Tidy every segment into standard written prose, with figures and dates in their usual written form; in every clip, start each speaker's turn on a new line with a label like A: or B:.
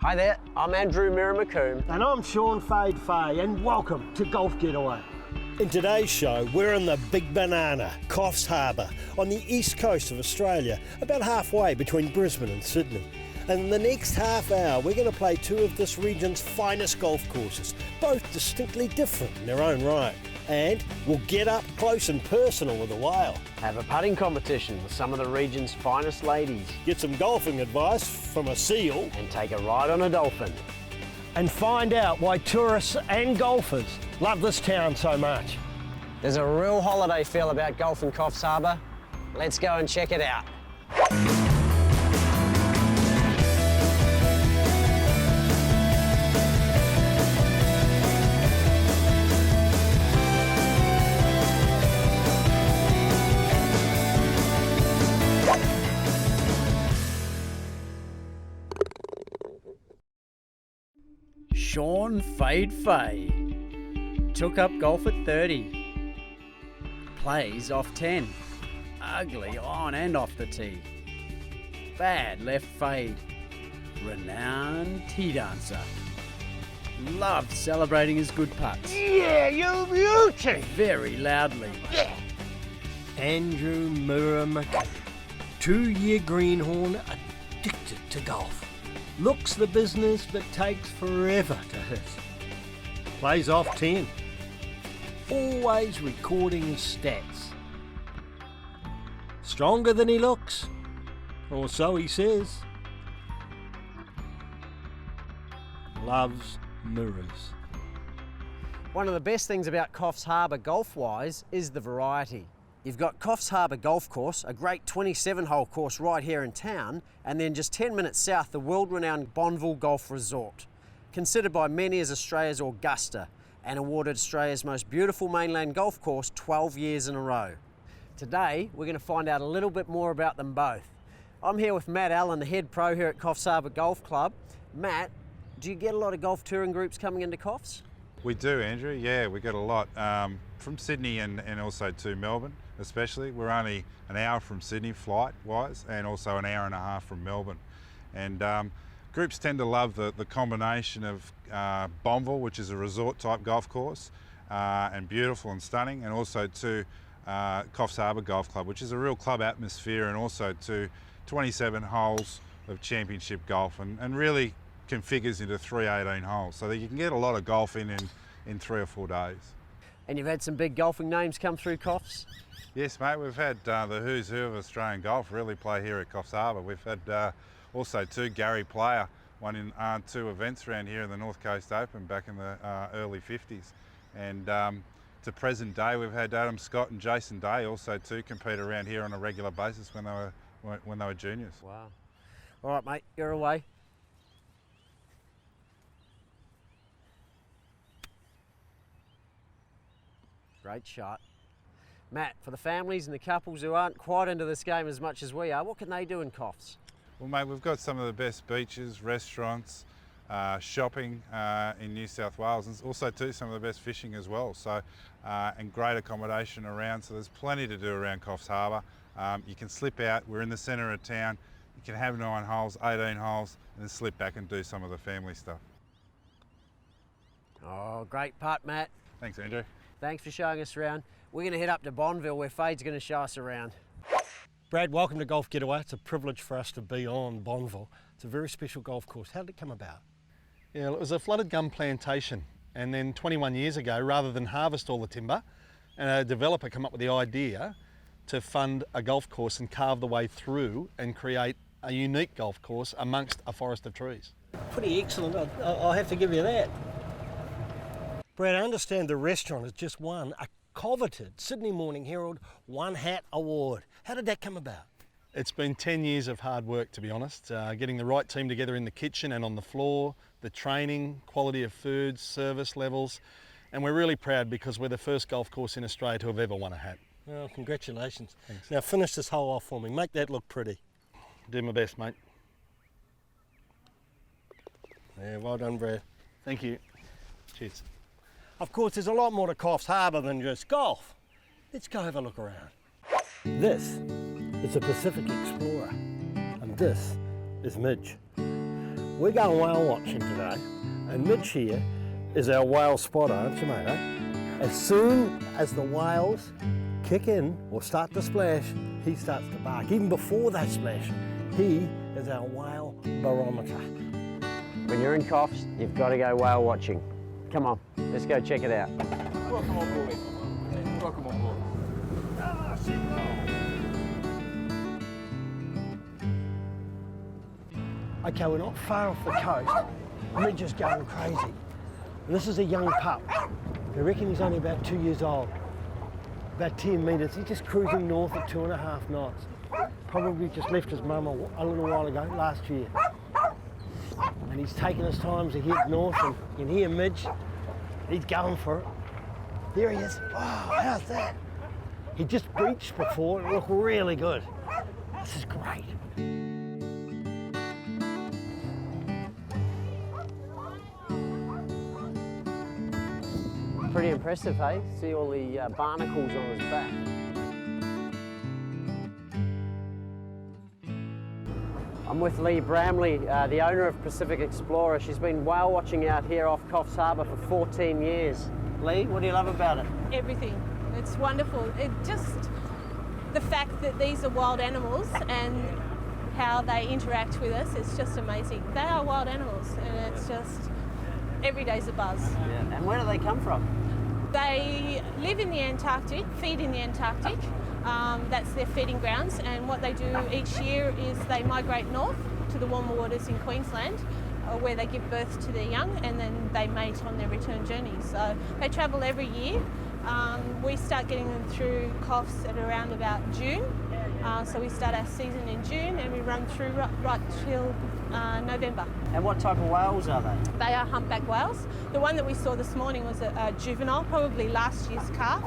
A: Hi there, I'm Andrew McComb.
B: And I'm Shaun Fay, and welcome to Golf Getaway.
C: In today's show, we're in the Big Banana, Coffs Harbour, on the east coast of Australia, about halfway between Brisbane and Sydney. And in the next half hour, we're going to play two of this region's finest golf courses, both distinctly different in their own right. And we'll get up close and personal with a whale.
A: Have a putting competition with some of the region's finest ladies.
C: Get some golfing advice from a seal.
A: And take a ride on a dolphin.
B: And find out why tourists and golfers love this town so much.
A: There's a real holiday feel about golf in Coffs Harbour. Let's go and check it out.
D: Shaun Fay took up golf at 30. Plays off 10. Ugly on and off the tee. Bad left fade. Renowned tea dancer. Loved celebrating his good putts.
B: Yeah, you beauty!
D: Very loudly.
B: Yeah. Andrew McComb, 2-year greenhorn, addicted to golf. Looks the business but takes forever to hit. Plays off 10. Always recording his stats. Stronger than he looks, or so he says. Loves mirrors.
A: One of the best things about Coffs Harbour golf-wise is the variety. You've got Coffs Harbour Golf Course, a great 27-hole course right here in town, and then just 10 minutes south, the world-renowned Bonville Golf Resort. Considered by many as Australia's Augusta and awarded Australia's most beautiful mainland golf course 12 years in a row. Today, we're going to find out a little bit more about them both. I'm here with Matt Allen, the head pro here at Coffs Harbour Golf Club. Matt, do you get a lot of golf touring groups coming into Coffs?
E: We do, Andrew. Yeah, we get a lot from Sydney and also to Melbourne, especially. We're only an hour from Sydney flight-wise, and also an hour and a half from Melbourne. And groups tend to love the combination of Bonville, which is a resort-type golf course, and beautiful and stunning, and also to Coffs Harbour Golf Club, which is a real club atmosphere, and also to 27 holes of championship golf, and really configures into 3 18 holes, so that you can get a lot of golf in 3 or 4 days.
A: And you've had some big golfing names come through Coffs?
E: Yes, mate, we've had the who's who of Australian golf really play here at Coffs Harbour. We've had also Gary Player won in 2 events around here in the North Coast Open back in the early 50s. And to present day, we've had Adam Scott and Jason Day also compete around here on a regular basis when they were juniors.
A: Wow. All right, mate, you're away. Great shot. Matt, for the families and the couples who aren't quite into this game as much as we are, what can they do in Coffs?
E: Well, mate, we've got some of the best beaches, restaurants, shopping in New South Wales, and also some of the best fishing as well. So, and great accommodation around. So there's plenty to do around Coffs Harbour. You can slip out. We're in the centre of town. You can have 9 holes, 18 holes, and then slip back and do some of the family stuff.
A: Oh, great putt, Matt.
E: Thanks, Andrew.
A: Thanks for showing us around. We're going to head up to Bonville where Fade's going to show us around.
B: Brad, welcome to Golf Getaway. It's a privilege for us to be on Bonville. It's a very special golf course. How did it come about?
F: Yeah, it was a flooded gum plantation, and then 21 years ago, rather than harvest all the timber, and a developer came up with the idea to fund a golf course and carve the way through and create a unique golf course amongst a forest of trees.
B: Pretty excellent, I'll have to give you that. Brad, I understand the restaurant has just won a coveted Sydney Morning Herald One Hat Award. How did that come about?
F: It's been 10 years of hard work, to be honest, getting the right team together in the kitchen and on the floor, the training, quality of food, service levels, and we're really proud because we're the first golf course in Australia to have ever won a hat.
B: Well, congratulations.
F: Thanks.
B: Now finish this hole off for me, make that look pretty.
F: Do my best, mate.
B: Yeah, well done, Brad.
F: Thank you. Cheers.
B: Of course, there's a lot more to Coffs Harbour than just golf. Let's go have a look around. This is a Pacific Explorer, and this is Midge.
C: We're going whale watching today, and Mitch here is our whale spotter, aren't you, mate? Eh? As soon as the whales kick in or start to splash, he starts to bark. Even before they splash, he is our whale barometer.
A: When you're in Coffs, you've got to go whale watching. Come on, let's go check it out.
G: Welcome on board. Welcome on board.
C: Okay, we're not far off the coast. Midge is going crazy. And this is a young pup. I reckon he's only about 2 years old. About 10 metres. He's just cruising north at 2.5 knots. Probably just left his mum a little while ago, last year. And he's taking his time to head north, and you can hear Midge. He's going for it. There he is. Wow, how's that? He just breached before and it looked really good. This is great.
A: Pretty impressive, hey? See all the barnacles on his back. I'm with Lee Bramley, the owner of Pacific Explorer. She's been whale watching out here off Coffs Harbour for 14 years. Lee, what do you love about it?
H: Everything. It's wonderful. It just, the fact that these are wild animals and how they interact with us, it's just amazing. They are wild animals, and it's just, every day's a buzz.
A: Yeah. And where do they come from?
H: They live in the Antarctic, feed in the Antarctic. That's their feeding grounds, and what they do each year is they migrate north to the warmer waters in Queensland, where they give birth to their young, and then they mate on their return journey. So they travel every year. We start getting them through Coffs at around about June. So we start our season in June and we run through right till November.
A: And what type of whales are they?
H: They are humpback whales. The one that we saw this morning was a juvenile, probably last year's calf.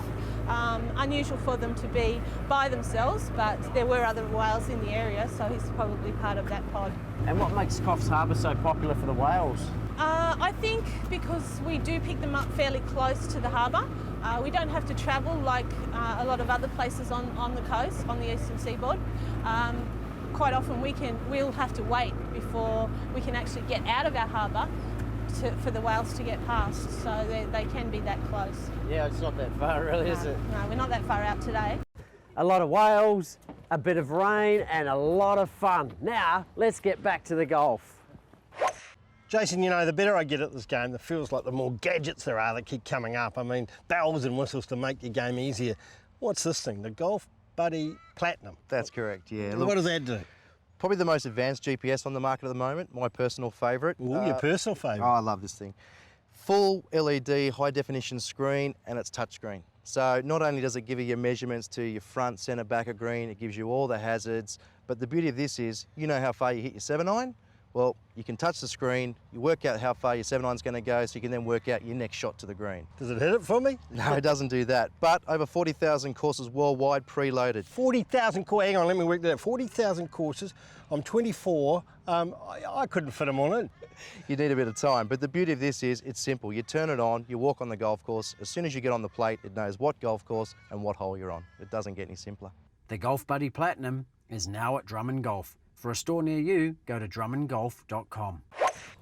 H: Unusual for them to be by themselves, but there were other whales in the area, so he's probably part of that pod.
A: And what makes Coffs Harbour so popular for the whales?
H: I think because we do pick them up fairly close to the harbour. We don't have to travel like a lot of other places on the coast, on the eastern seaboard. Quite often we'll have to wait before we can actually get out of our harbour for the whales to get past, so they can be that close.
A: Yeah, it's not that far really, is it?
H: No, we're not that far out today.
A: A lot of whales, a bit of rain and a lot of fun. Now, let's get back to the golf.
C: Jason, you know, the better I get at this game, it feels like the more gadgets there are that keep coming up. I mean, bells and whistles to make your game easier. What's this thing, the Golf Buddy Platinum?
I: That's correct, yeah.
C: What does that do?
I: Probably the most advanced GPS on the market at the moment, my personal favourite.
C: Ooh, your personal favourite?
I: Oh, I love this thing. Full LED, high definition screen, and it's touchscreen. So not only does it give you your measurements to your front, centre, back of green, it gives you all the hazards, but the beauty of this is, you know how far you hit your 7-iron? Well, you can touch the screen, you work out how far your 7-iron's going to go, so you can then work out your next shot to the green.
C: Does it hit it for me?
I: No, it doesn't do that, but over 40,000 courses worldwide preloaded.
C: 40,000 courses, hang on, let me work that out. 40,000 courses, I'm 24, I couldn't fit them all in.
I: You need a bit of time, but the beauty of this is it's simple. You turn it on, you walk on the golf course, as soon as you get on the plate, it knows what golf course and what hole you're on. It doesn't get any simpler.
D: The Golf Buddy Platinum is now at Drummond Golf. For a store near you, go to drummondgolf.com.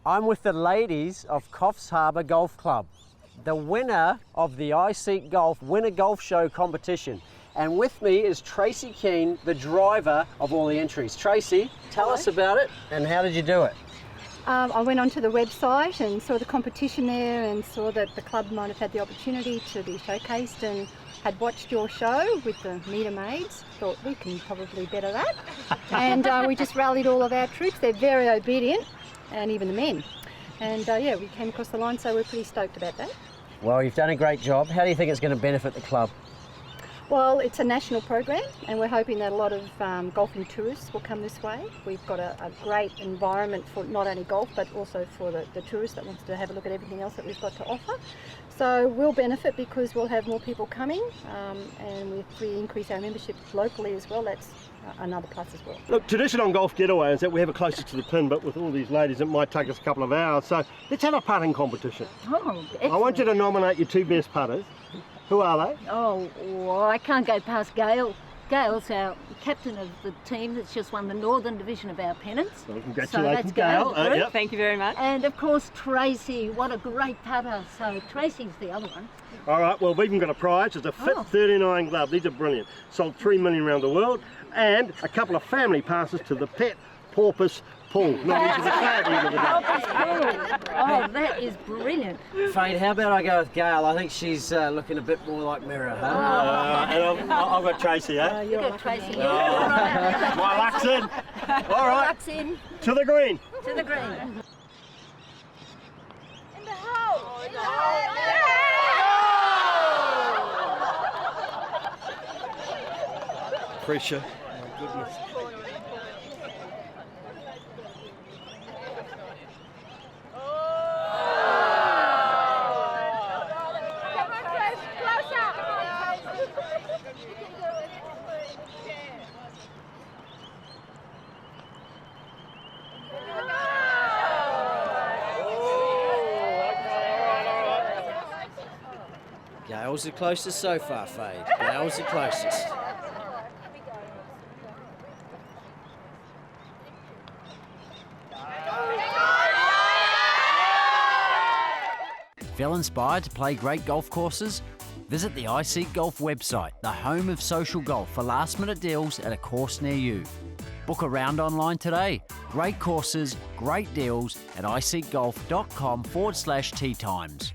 A: I'm with the ladies of Coffs Harbour Golf Club, the winner of the iSeek Golf Winter Golf Show competition. And with me is Tracy Keane, the driver of all the entries. Tracy, tell us about it and how did you do it?
J: I went onto the website and saw the competition there and saw that the club might have had the opportunity to be showcased and had watched your show with the meter maids. Thought we can probably better that. And we just rallied all of our troops. They're very obedient, and even the men. And yeah, we came across the line, so we're pretty stoked about that.
A: Well, you've done a great job. How do you think it's going to benefit the club?
J: Well, it's a national program and we're hoping that a lot of golfing tourists will come this way. We've got a great environment for not only golf but also for the tourist that wants to have a look at everything else that we've got to offer. So we'll benefit because we'll have more people coming and if we increase our membership locally as well, that's another plus as well.
C: Look, tradition on Golf Getaway is that we have it closer to the pin, but with all these ladies it might take us a couple of hours, so let's have a putting competition.
K: Oh, excellent.
C: I want you to nominate your two best putters. Who are they?
K: Oh, well, I can't go past Gail. Gail's our captain of the team that's just won the Northern Division of our pennants.
B: Well,
K: So
B: congratulations,
K: that's Gail.
B: Gail. Yep.
L: Thank you very much.
K: And of course Tracy, what a great putter. So Tracy's the other one.
B: All right, well, we've even got a prize. It's a Fit 39 glove. These are brilliant. Sold 3 million around the world. And a couple of family passes to the Pet Porpoise Pool. Not easy to say at the end of the day.
K: Oh, that is brilliant.
A: Fade, how about I go with Gail? I think she's looking a bit more like Mirror, huh?
B: And I've got Tracy, eh?
K: You've got Tracy.
B: My luck's in. All right,
K: Luck's in.
B: to the green.
K: To the green.
H: In the hole! In the hole!
B: Pressure. My goodness.
A: Gail's the closest so far, Fade. Gail's the closest.
D: Feel inspired to play great golf courses? Visit the iSeek Golf website, the home of social golf, for last-minute deals at a course near you. Book a round online today. Great courses, great deals at iSeekGolf.com/tee times.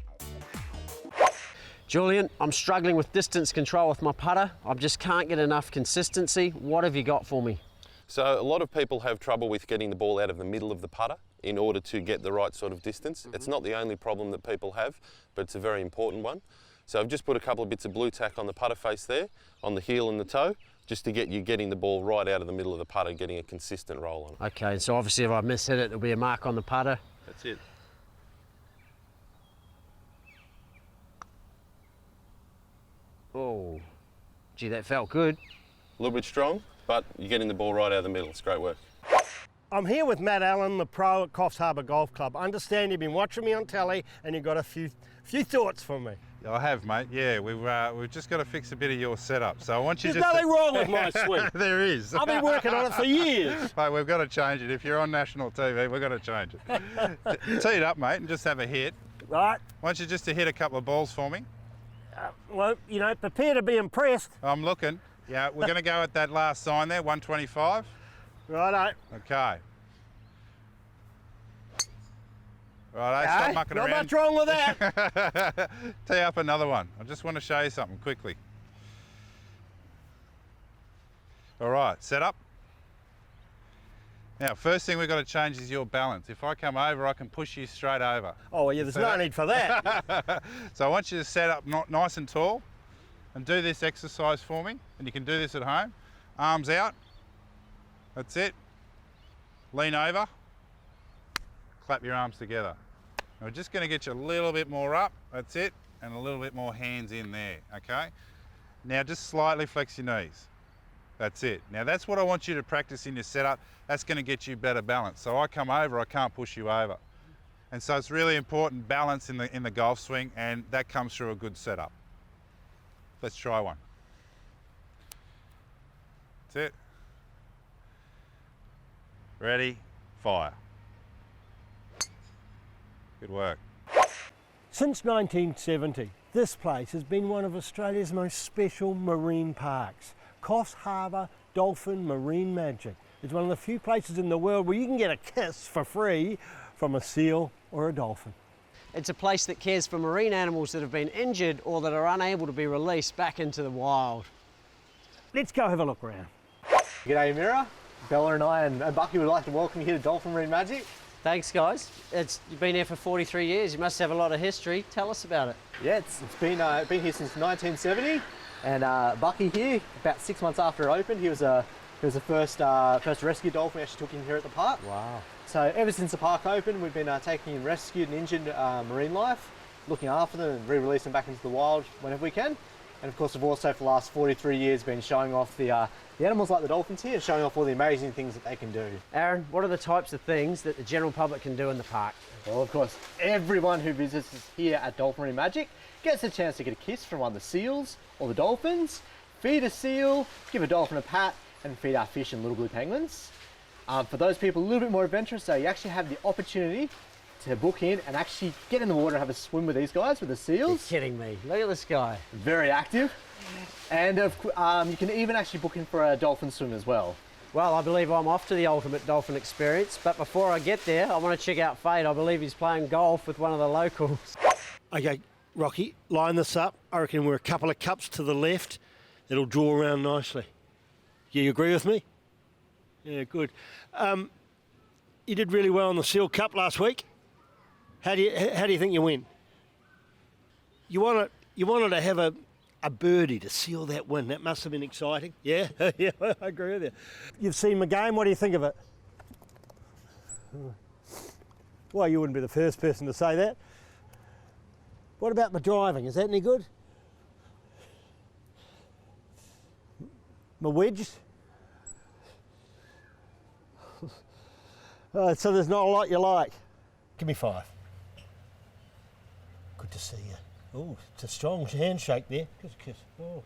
A: Julian, I'm struggling with distance control with my putter. I just can't get enough consistency. What have you got for me?
M: So a lot of people have trouble with getting the ball out of the middle of the putter in order to get the right sort of distance. It's not the only problem that people have, but it's a very important one. So I've just put a couple of bits of blue tack on the putter face there, on the heel and the toe, just to get you getting the ball right out of the middle of the putter, getting a consistent roll on it.
A: Okay, so obviously if I miss hit it, there'll be a mark on the putter.
M: That's it.
A: Oh, gee, that felt good.
M: A little bit strong, but you're getting the ball right out of the middle. It's great work.
B: I'm here with Matt Allen, the pro at Coffs Harbour Golf Club. I understand you've been watching me on telly and you've got a few thoughts for me.
E: I have, mate. Yeah, we've just got to fix a bit of your setup. So I want you
B: There's nothing wrong with my swing.
E: There is.
B: I've been working on it for years.
E: Mate, we've got to change it. If you're on national TV, we've got to change it. Tee it up, mate, and just have a hit.
B: Right.
E: I want you just to hit a couple of balls for me.
B: Well, you know, prepare to be impressed.
E: I'm looking. Yeah, we're going to go at that last sign there, 125.
B: Righto.
E: Okay. Righto, stop mucking
B: not
E: around.
B: much wrong with that.
E: Tee up another one. I just want to show you something quickly. All right, set up. Now, first thing we've got to change is your balance. If I come over, I can push you straight over.
B: Oh, yeah, there's no need for that.
E: So I want you to set up nice and tall and do this exercise for me. And you can do this at home. Arms out. That's it. Lean over. Clap your arms together. And we're just going to get you a little bit more up. That's it. And a little bit more hands in there, okay? Now just slightly flex your knees. That's it. Now that's what I want you to practice in your setup. That's going to get you better balance. So I come over, I can't push you over. And so it's really important balance in the golf swing, and that comes through a good setup. Let's try one. That's it. Ready, fire. Good work.
B: Since 1970, this place has been one of Australia's most special marine parks. Coffs Harbour Dolphin Marine Magic. It's one of the few places in the world where you can get a kiss for free from a seal or a dolphin.
A: It's a place that cares for marine animals that have been injured or that are unable to be released back into the wild.
B: Let's go have a look around.
N: G'day Mira, Bella and I and Bucky would like to welcome you here to Dolphin Marine Magic.
A: Thanks guys. You've been here for 43 years, you must have a lot of history. Tell us about it.
N: Yeah, it's been here since 1970, and Bucky here, about 6 months after it opened, he was the first rescue dolphin we actually took in here at the park.
A: Wow.
N: So ever since the park opened, we've been taking in rescued and injured marine life, looking after them and re-releasing them back into the wild whenever we can. And of course we've also for the last 43 years been showing off the animals like the dolphins here, showing off all the amazing things that they can do.
A: Aaron, what are the types of things that the general public can do in the park?
N: Well, of course, everyone who visits us here at Dolphin Marine Magic gets a chance to get a kiss from one of the seals or the dolphins, feed a seal, give a dolphin a pat, and feed our fish and little blue penguins. For those people a little bit more adventurous, though, you actually have the opportunity to book in and actually get in the water and have a swim with these guys, with the seals.
A: You're kidding me. Look at this guy.
N: Very active. And you can even actually book in for a dolphin swim as well.
A: Well, I believe I'm off to the ultimate dolphin experience, but before I get there, I want to check out Fade. I believe he's playing golf with one of the locals.
C: Okay, Rocky, line this up. I reckon we're a couple of cups to the left. It'll draw around nicely. You agree with me? Yeah, good. You did really well on the Seal Cup last week. How do you think you went? You wanted to have a birdie to seal that win. That must have been exciting. Yeah, yeah, I agree with you.
B: You've seen my game, what do you think of it? Well, you wouldn't be the first person to say that. What about my driving? Is that any good? My wedge? So there's not a lot you like. Give me 5. Good to see you. Oh, it's a strong handshake there. Kiss. Oh.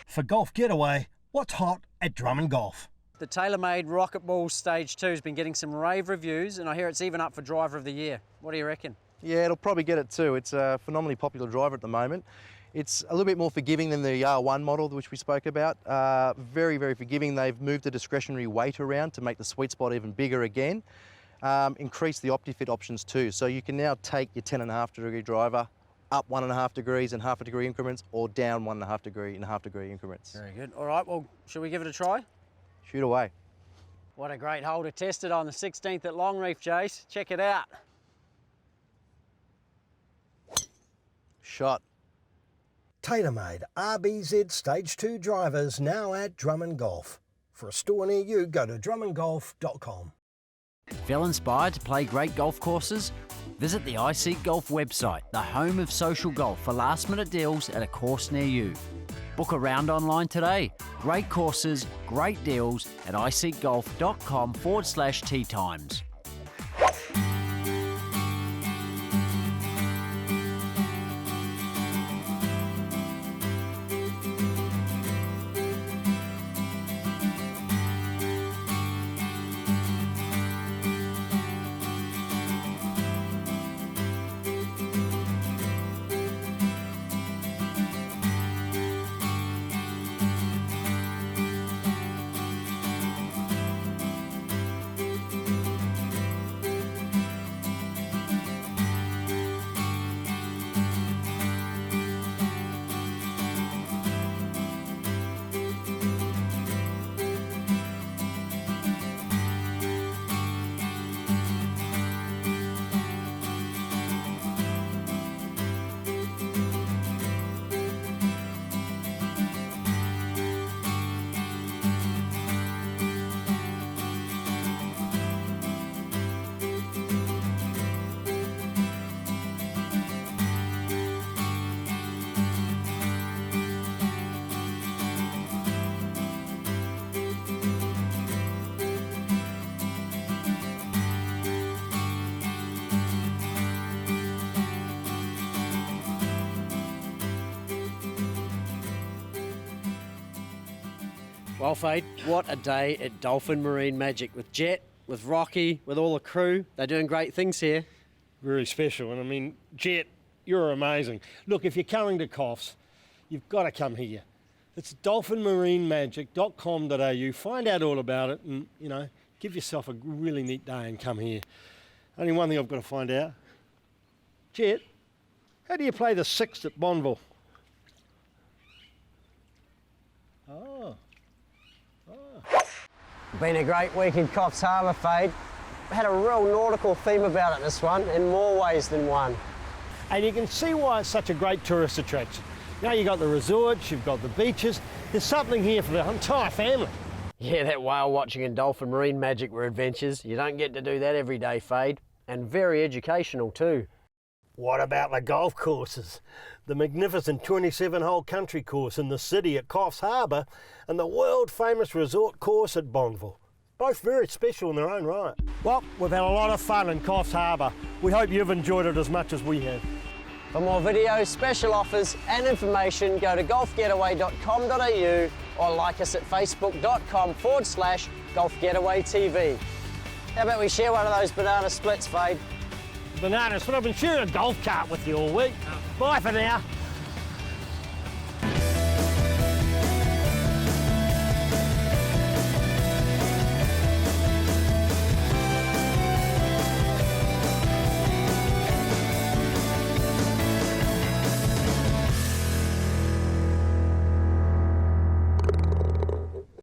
B: For Golf Getaway, what's hot at Drummond Golf?
A: The tailor-made Rocket Ball Stage 2 has been getting some rave reviews, and I hear it's even up for Driver of the Year. What do you reckon?
I: Yeah, it'll probably get it too. It's a phenomenally popular driver at the moment. It's a little bit more forgiving than the R1 model, which we spoke about. Very, very forgiving. They've moved the discretionary weight around to make the sweet spot even bigger again. Increase the OptiFit options too. So you can now take your 10.5 degree driver up 1.5 degrees in 1/2 degree increments, or down 1.5 degree in 1/2 degree increments.
A: Very good. All right, well, should we give it a try?
I: Shoot away.
A: What a great hole to test it on the 16th at Longreef, Jace. Check it out.
I: Shot.
C: Tailor-made RBZ Stage 2 drivers now at Drummond Golf. For a store near you, go to drummondgolf.com.
D: Feel inspired to play great golf courses? Visit the iSeek Golf website, the home of social golf, for last-minute deals at a course near you. Book a round online today. Great courses, great deals at iSeekGolf.com/tee times.
A: Well, Fade, what a day at Dolphin Marine Magic with Jet, with Rocky, with all the crew. They're doing great things here.
B: Really special, and I mean, Jet, you're amazing. Look, if you're coming to Coffs, you've got to come here. It's dolphinmarinemagic.com.au. Find out all about it and, you know, give yourself a really neat day and come here. Only one thing I've got to find out. Jet, how do you play the 6th at Bonville? Oh.
A: Been a great week in Coffs Harbour, Fade. Had a real nautical theme about it, this one, in more ways than one.
B: And you can see why it's such a great tourist attraction. Now you've got the resorts, you've got the beaches. There's something here for the entire family.
A: Yeah, that whale watching and Dolphin Marine Magic were adventures. You don't get to do that every day, Fade. And very educational too.
B: What about the golf courses? The magnificent 27-hole country course in the city at Coffs Harbour and the world-famous resort course at Bonville. Both very special in their own right. Well, we've had a lot of fun in Coffs Harbour. We hope you've enjoyed it as much as we have.
A: For more videos, special offers and information, go to golfgetaway.com.au or like us at facebook.com/golfgetawaytv. How about we share one of those banana splits, Fade?
B: Bananas, but I've been sharing a golf cart with you all week. Bye for now.